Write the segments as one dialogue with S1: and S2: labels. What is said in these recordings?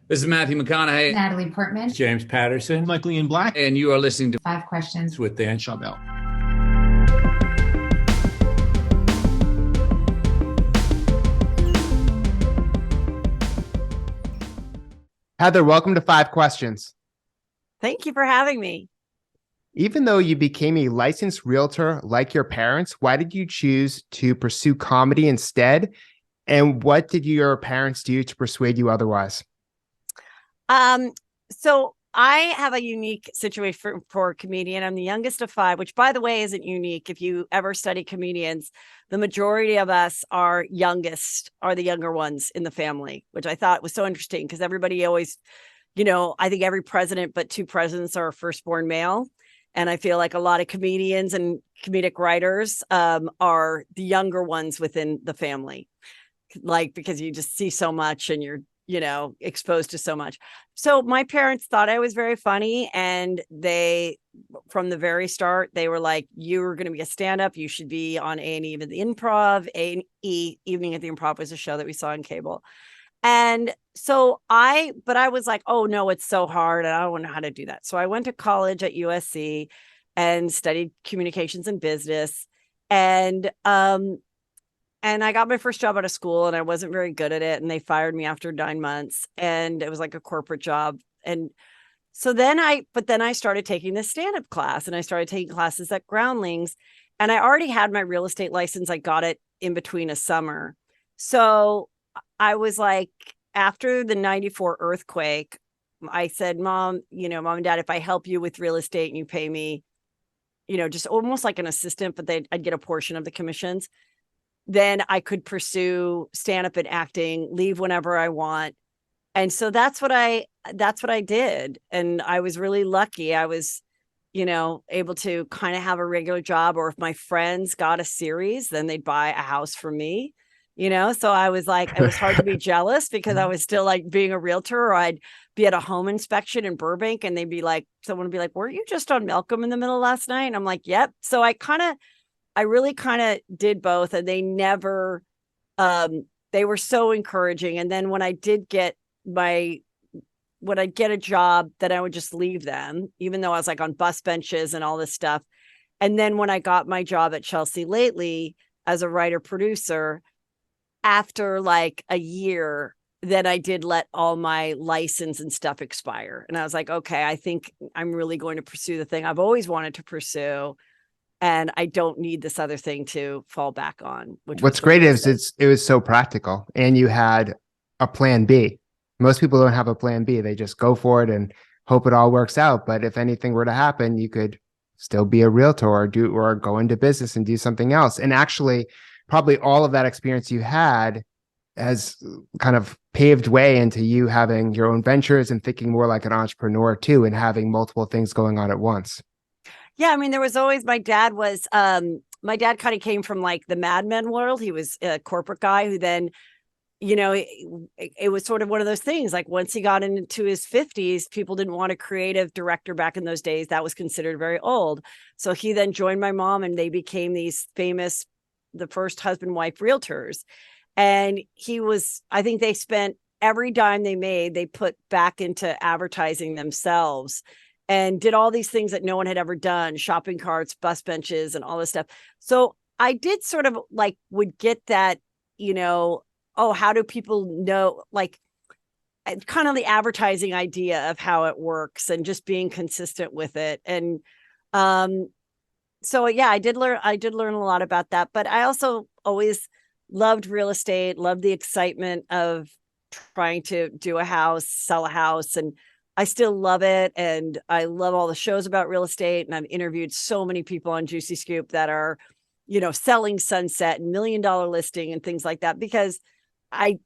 S1: This is Matthew McConaughey,
S2: Natalie Portman.
S3: James Patterson,
S4: Michael Ian Black,
S1: and you are listening to
S2: Five questions
S3: with Dan
S4: Schawbel.
S5: Heather, welcome to Five Questions.
S6: Thank you for having me.
S5: Even though you became a licensed realtor like your parents, why did you choose to pursue comedy instead? And what did your parents do to persuade you otherwise?
S6: So I have a unique situation for a comedian. I'm the youngest of five, which, by the way, isn't unique. If you ever study comedians, the majority of us are the younger ones in the family, which I thought was so interesting because everybody always, I think every president but two presidents are firstborn male. And I feel like a lot of comedians and comedic writers are the younger ones within the family, like because you just see so much and you're exposed to so much. So my parents thought I was very funny. And they, from the very start, they were like, you were going to be a stand-up. You should be on A&E, even the Improv. A&E, Evening at the Improv was a show that we saw on cable. And so I was like, oh no, it's so hard. And I don't know how to do that. So I went to college at USC and studied communications and business. And I got my first job out of school and I wasn't very good at it. And they fired me after 9 months and it was like a corporate job. And so then I started taking this stand-up class and I started taking classes at Groundlings and I already had my real estate license. I got it in between a summer. So I was like, after the 94 earthquake, I said, Mom and Dad, if I help you with real estate and you pay me, just almost like an assistant, but I'd get a portion of the commissions, then I could pursue stand-up and acting, leave whenever I want. And so that's what I did. And I was really lucky. I was, able to kind of have a regular job, or if my friends got a series, then they'd buy a house for me, So I was like, it was hard to be jealous because I was still like being a realtor, or I'd be at a home inspection in Burbank and someone would be like, were you just on Malcolm in the Middle last night? And I'm like, yep. So I really kind of did both, and they never, they were so encouraging. And then when I did get a job, then I would just leave them, even though I was like on bus benches and all this stuff. And then when I got my job at Chelsea Lately as a writer producer, after like a year, then I did let all my license and stuff expire. And I was like, okay, I think I'm really going to pursue the thing I've always wanted to pursue. And I don't need this other thing to fall back on.
S5: What's great is it was so practical and you had a plan B. Most people don't have a plan B. They just go for it and hope it all works out. But if anything were to happen, you could still be a realtor or go into business and do something else. And actually, probably all of that experience you had has kind of paved way into you having your own ventures and thinking more like an entrepreneur too, and having multiple things going on at once.
S6: Yeah, I mean, there was always, my dad kind of came from like the Mad Men world. He was a corporate guy who then, it was sort of one of those things. Like once he got into his 50s, people didn't want a creative director back in those days. That was considered very old. So he then joined my mom and they became these famous, the first husband-wife realtors. And I think they spent every dime they made, they put back into advertising themselves. And did all these things that no one had ever done, shopping carts, bus benches, and all this stuff. So I did sort of like would get that, how do people know, like kind of the advertising idea of how it works and just being consistent with it. And so, yeah, I did learn a lot about that. But I also always loved real estate, loved the excitement of trying to do a house, sell a house, and I still love it. And I love all the shows about real estate. And I've interviewed so many people on Juicy Scoop that are, selling Sunset and $1 million listing and things like that, because I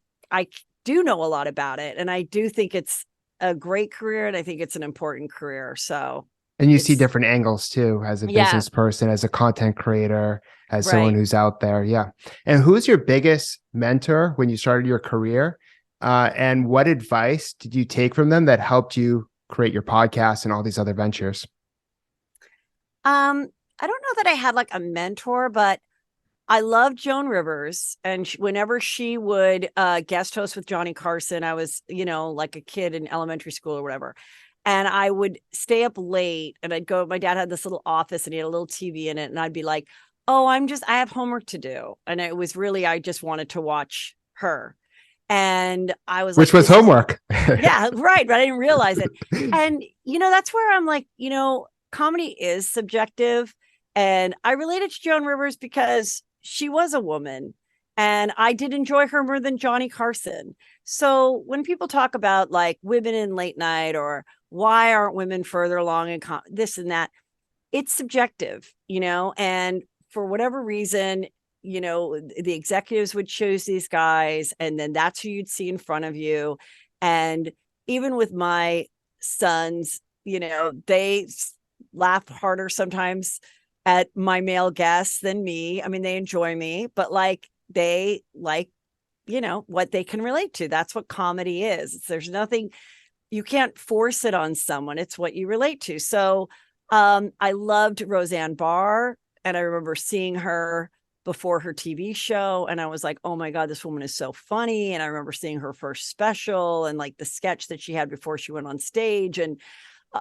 S6: do know a lot about it. And I do think it's a great career. And I think it's an important career. So.
S5: And you see different angles too, as a business person, as a content creator, as someone who's out there. Yeah. And who's your biggest mentor when you started your career? And what advice did you take from them that helped you create your podcast and all these other ventures?
S6: I don't know that I had like a mentor, but I love Joan Rivers, and whenever she would guest host with Johnny Carson, I was, like a kid in elementary school or whatever. And I would stay up late and I'd go, my dad had this little office and he had a little TV in it. And I'd be like, oh, I have homework to do. And it was really, I just wanted to watch her. And I was
S5: Which
S6: like,
S5: was homework.
S6: yeah, right. But I didn't realize it. And, that's where I'm like, comedy is subjective. And I related to Joan Rivers because she was a woman and I did enjoy her more than Johnny Carson. So when people talk about like women in late night or why aren't women further along in this and that, it's subjective, and for whatever reason, the executives would choose these guys and then that's who you'd see in front of you. And even with my sons, they laugh harder sometimes at my male guests than me. I mean, they enjoy me, but they like, what they can relate to. That's what comedy is. There's nothing, you can't force it on someone. It's what you relate to. So I loved Roseanne Barr, and I remember seeing her before her TV show. And I was like, oh my God, this woman is so funny. And I remember seeing her first special and like the sketch that she had before she went on stage, and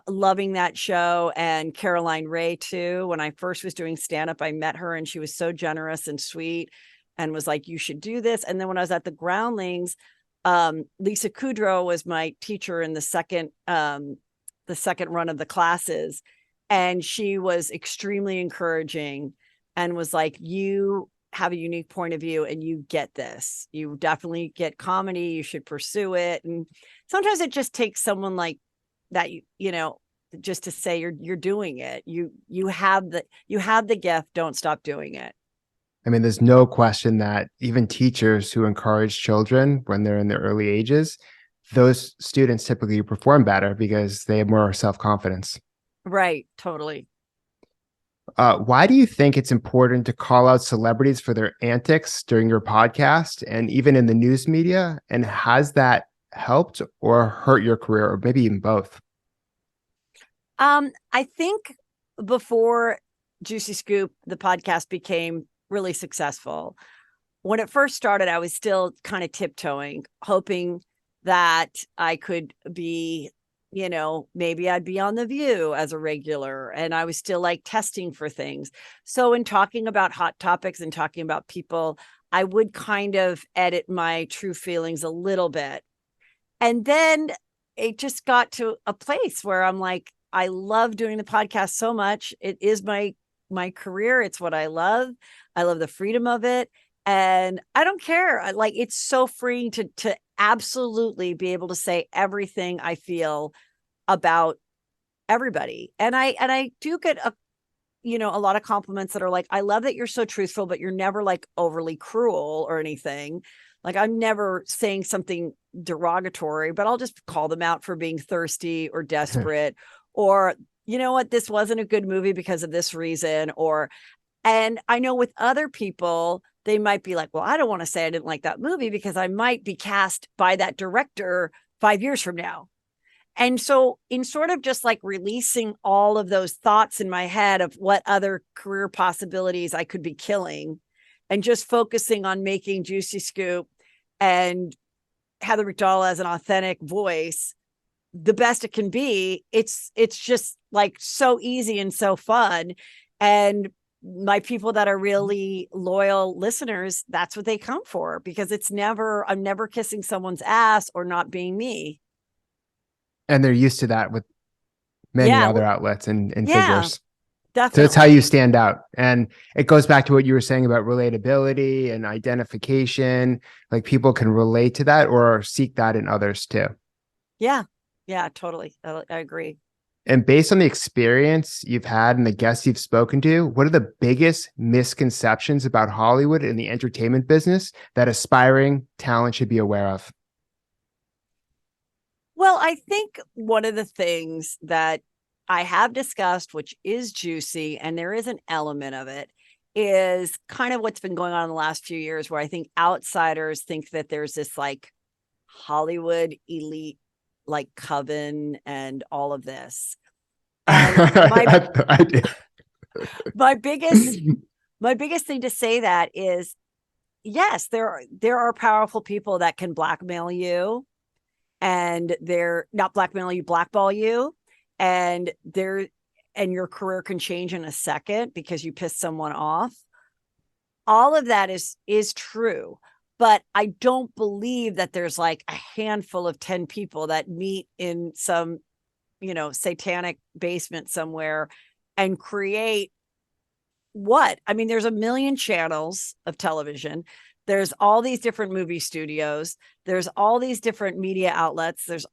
S6: loving that show. And Caroline Ray too. When I first was doing stand-up, I met her and she was so generous and sweet and was like, you should do this. And then when I was at the Groundlings, Lisa Kudrow was my teacher in the second run of the classes. And she was extremely encouraging and was like, you have a unique point of view and you get this. You definitely get comedy. You should pursue it. And sometimes it just takes someone like that, just to say you're doing it. You have the gift. Don't stop doing it.
S5: I mean, there's no question that even teachers who encourage children when they're in their early ages, those students typically perform better because they have more self-confidence.
S6: Right. Totally.
S5: Why do you think it's important to call out celebrities for their antics during your podcast and even in the news media? And has that helped or hurt your career, or maybe even both?
S6: I think before Juicy Scoop, the podcast became really successful. When it first started, I was still kind of tiptoeing, hoping that I could be, maybe I'd be on The View as a regular, and I was still like testing for things. So in talking about hot topics and talking about people, I would kind of edit my true feelings a little bit. And then it just got to a place where I'm like, I love doing the podcast so much. It is my career. It's what I love. I love the freedom of it. And I don't care. It's so freeing to absolutely be able to say everything I feel about everybody. And I do get a lot of compliments that are like, I love that you're so truthful, but you're never like overly cruel or anything. Like I'm never saying something derogatory, but I'll just call them out for being thirsty or desperate or, you know what, this wasn't a good movie because of this reason. And I know with other people, they might be like, well, I don't want to say I didn't like that movie because I might be cast by that director 5 years from now. And so in sort of just like releasing all of those thoughts in my head of what other career possibilities I could be killing and just focusing on making Juicy Scoop and Heather McDonald as an authentic voice the best it can be, it's just like so easy and so fun. And my people that are really loyal listeners, that's what they come for, because I'm never kissing someone's ass or not being me.
S5: And they're used to that with many other outlets and figures.
S6: Definitely.
S5: So it's how you stand out. And it goes back to what you were saying about relatability and identification. Like people can relate to that or seek that in others too.
S6: Yeah, totally. I agree.
S5: And based on the experience you've had and the guests you've spoken to, what are the biggest misconceptions about Hollywood and the entertainment business that aspiring talent should be aware of?
S6: Well, I think one of the things that I have discussed, which is juicy, and there is an element of it, is kind of what's been going on in the last few years, where I think outsiders think that there's this like Hollywood elite, like coven and all of this. And my biggest my biggest thing to say that is, yes, there are powerful people that can blackmail you, and they're not blackmail you, blackball you, and your career can change in a second because you pissed someone off. All of that is true, but I don't believe that there's like a handful of 10 people that meet in some, satanic basement somewhere and create what? I mean, there's a million channels of television. There's all these different movie studios. There's all these different media outlets. There's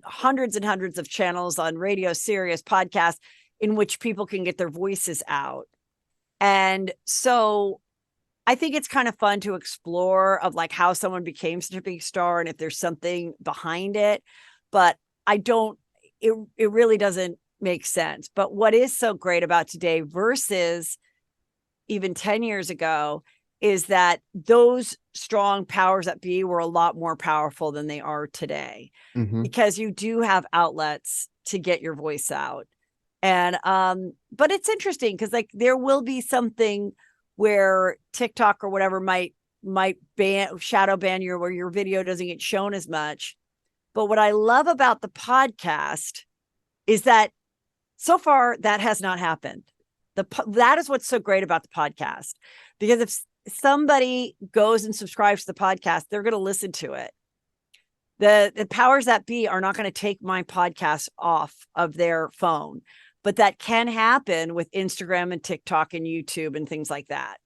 S6: hundreds and hundreds of channels on radio, Sirius, podcasts, in which people can get their voices out. And so I think it's kind of fun to explore of like how someone became such a big star and if there's something behind it. But it really doesn't make sense. But what is so great about today versus even 10 years ago is that those strong powers that be were a lot more powerful than they are today, because you do have outlets to get your voice out. And but it's interesting because like there will be something where TikTok or whatever might shadow ban you, where your video doesn't get shown as much. But what I love about the podcast is that so far that has not happened. That is what's so great about the podcast, because if somebody goes and subscribes to the podcast, they're going to listen to it. The powers that be are not going to take my podcast off of their phone, but that can happen with Instagram and TikTok and YouTube and things like that.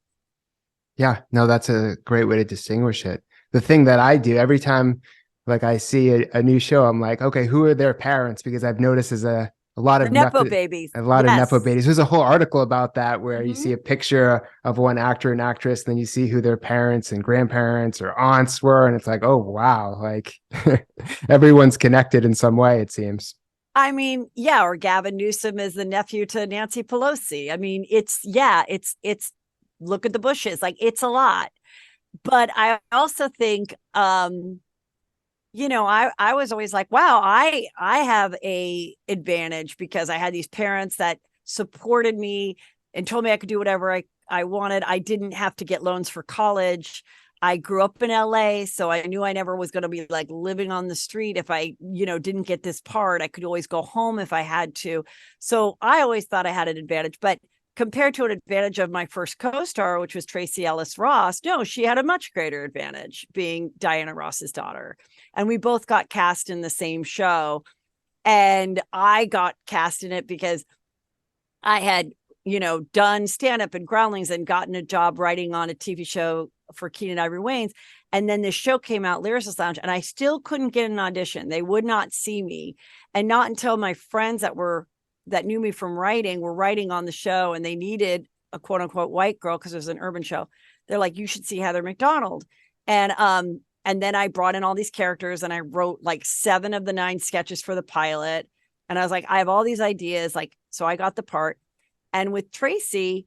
S5: Yeah, no, that's a great way to distinguish it. The thing that I do every time, like I see a new show, I'm like, okay, who are their parents? Because I've noticed there's a lot of
S6: Nepo babies.
S5: A lot of Nepo babies. There's a whole article about that where you see a picture of one actor and actress, and then you see who their parents and grandparents or aunts were. And it's like, oh, wow. Like everyone's connected in some way, it seems.
S6: I mean, yeah. Or Gavin Newsom is the nephew to Nancy Pelosi. I mean, it's look at the Bushes. Like it's a lot. But I also think, I was always like, wow, I have a advantage because I had these parents that supported me and told me I could do whatever I wanted. I didn't have to get loans for college. I grew up in LA, so I knew I never was going to be like living on the street. If I, didn't get this part, I could always go home if I had to. So I always thought I had an advantage, but compared to an advantage of my first co-star, which was Tracy Ellis Ross, no, she had a much greater advantage being Diana Ross's daughter. And we both got cast in the same show. And I got cast in it because I had, done stand-up and Groundlings and gotten a job writing on a TV show for Keenan Ivory Wayans. And then this show came out, Lyricist Lounge, and I still couldn't get an audition. They would not see me. And not until my friends that knew me from writing were writing on the show, and they needed a quote unquote white girl because it was an urban show. They're like, you should see Heather McDonald. And then I brought in all these characters and I wrote like 7 of the 9 sketches for the pilot. And I was like, I have all these ideas. Like, so I got the part. And with Tracy,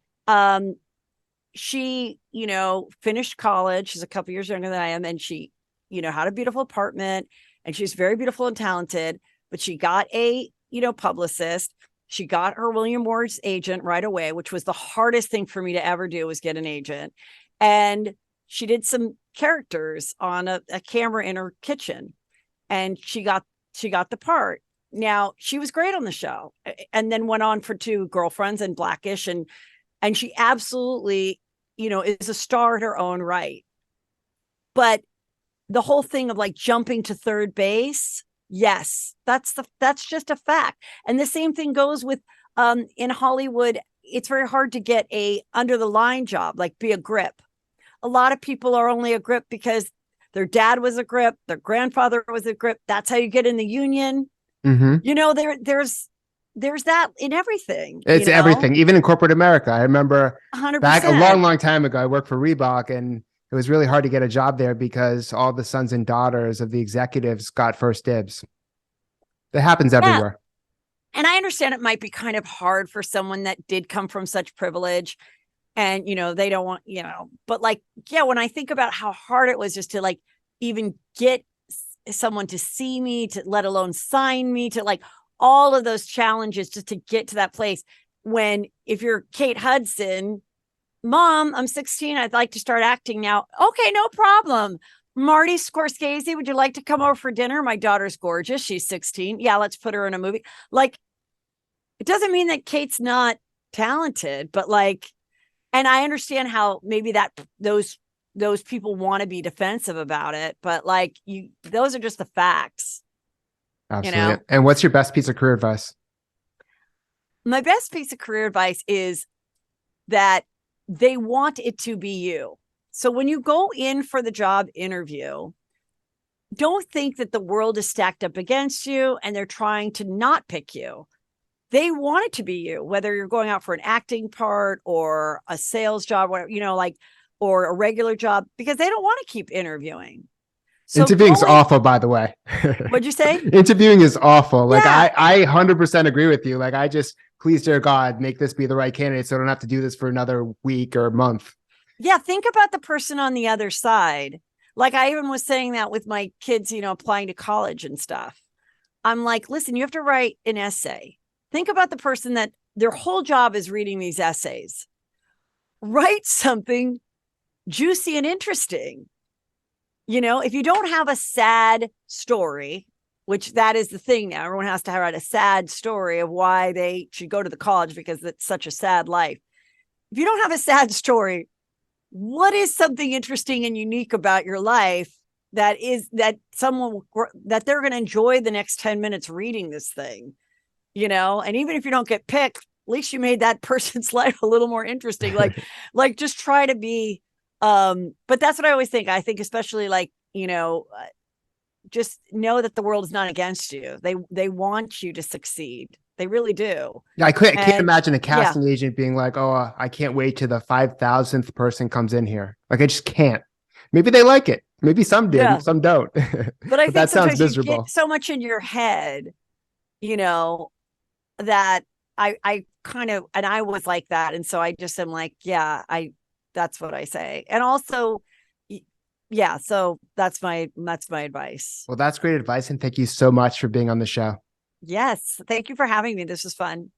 S6: she, finished college. She's a couple years younger than I am. And she, had a beautiful apartment, and she's very beautiful and talented, but she got a, publicist. She got her William Moore's agent right away, which was the hardest thing for me to ever do, was get an agent. And she did some characters on a camera in her kitchen, and she got the part. Now, she was great on the show, and then went on for 2 Girlfriends and Blackish, and she absolutely, is a star in her own right. But the whole thing of like jumping to third base, yes, that's just a fact. And the same thing goes with in Hollywood. It's very hard to get a under the line job, like be a grip. A lot of people are only a grip because their dad was a grip, their grandfather was a grip. That's how you get in the union. There's that in everything.
S5: It's everything, even in corporate America. I remember
S6: 100%.
S5: back a long, long time ago, I worked for Reebok, and it was really hard to get a job there because all the sons and daughters of the executives got first dibs. That happens everywhere.
S6: And I understand it might be kind of hard for someone that did come from such privilege, and, they don't want, but like, yeah, when I think about how hard it was just to like even get someone to see me, to let alone sign me, to like all of those challenges just to get to that place. When if you're Kate Hudson, Mom, I'm 16. I'd like to start acting now. Okay, no problem. Marty Scorsese, would you like to come over for dinner? My daughter's gorgeous. She's 16. Yeah, let's put her in a movie. Like, it doesn't mean that Kate's not talented, but like, and I understand how maybe that those people want to be defensive about it, but like those are just the facts.
S5: Absolutely.
S6: You know?
S5: And what's your best piece of career advice?
S6: My best piece of career advice is that they want it to be you. So when you go in for the job interview, don't think that the world is stacked up against you and they're trying to not pick you. They want it to be you, whether you're going out for an acting part or a sales job, whatever, you know, like, or a regular job, because they don't want to keep interviewing. So
S5: Interviewing's awful, by the way.
S6: What'd you say?
S5: Interviewing is awful. Like
S6: Yeah.
S5: I 100% agree with you. Like I just, please, dear God, make this be the right candidate so I don't have to do this for another week or month.
S6: Yeah. Think about the person on the other side. Like I even was saying that with my kids, you know, applying to college and stuff. I'm like, listen, you have to write an essay. Think about the person that their whole job is reading these essays. Write something juicy and interesting. You know, if you don't have a sad story, which that is the thing now, everyone has to write a sad story of why they should go to the college because it's such a sad life. If you don't have a sad story, what is something interesting and unique about your life that someone that they're going to enjoy the next 10 minutes reading this thing, you know? And even if you don't get picked, at least you made that person's life a little more interesting. Like just try to be, but that's what I always think. I think especially like, you know, just know that the world is not against you. They want you to succeed. They really do.
S5: Yeah, I can't imagine a casting agent being like, "Oh, I can't wait till the 5,000th person comes in here." Like, I just can't. Maybe they like it. Maybe some did, some don't.
S6: But I think
S5: that sounds miserable.
S6: You get so much in your head, you know, that I kind of, and I was like that, and so I just am like, yeah, that's what I say, and also, yeah. So that's my advice.
S5: Well, that's great advice, and thank you so much for being on the show.
S6: Yes. Thank you for having me. This was fun.